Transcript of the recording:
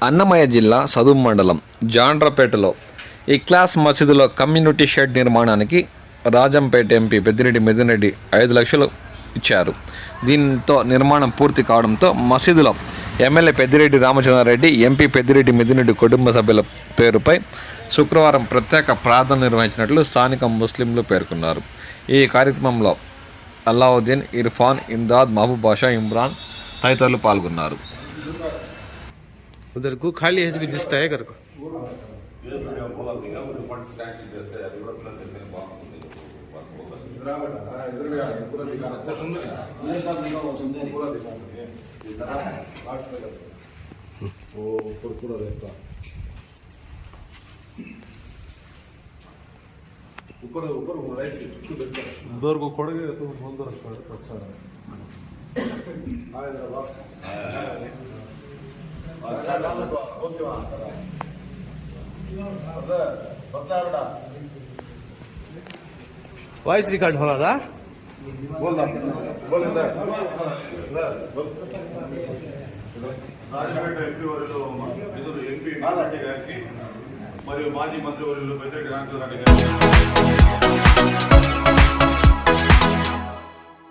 అన్నమయ్య జిల్లా సదుం మండలం జాండ్రపేటలో ఇఖ్లాస్ మసీదులో కమ్యూనిటీ షెడ్ నిర్మాణానికి రాజంపేట ఎంపీ పెద్దిరెడ్డి మిథున్ రెడ్డి 5 లక్షలు ఇచ్చారు. దీంతో నిర్మాణం పూర్తి కావడంతో మసీదులో ఎమ్మెల్యే పెద్దిరెడ్డి రామచంద్రారెడ్డి, ఎంపీ పెద్దిరెడ్డి మిథున్ రెడ్డి కుటుంబ సభ్యుల పేరుపై శుక్రవారం ప్రత్యేక ప్రార్థన నిర్వహించినట్లు స్థానిక ముస్లింలు పేర్కొన్నారు. ఈ కార్యక్రమంలో అల్లావుద్దీన్, ఇర్ఫాన్, ఇమ్దాద్, మహబూబ్ బాషా, ఇమ్రాన్ తదితరులు పాల్గొన్నారు. उधर को खाली है भी दिखता है घर को ऊपर ऊपर उधर को खोड़ेंगे तो उधर अच्छा है. वॉइस रिकॉर्ड हो रहा था రాజపేట ఎంపీ వర్యులు ఎంపీ రెడ్డి గారికి మరియు మాజీ మంత్రి వర్యులు పెద్దిరెడ్డి రామచంద్రారెడ్డి గారికి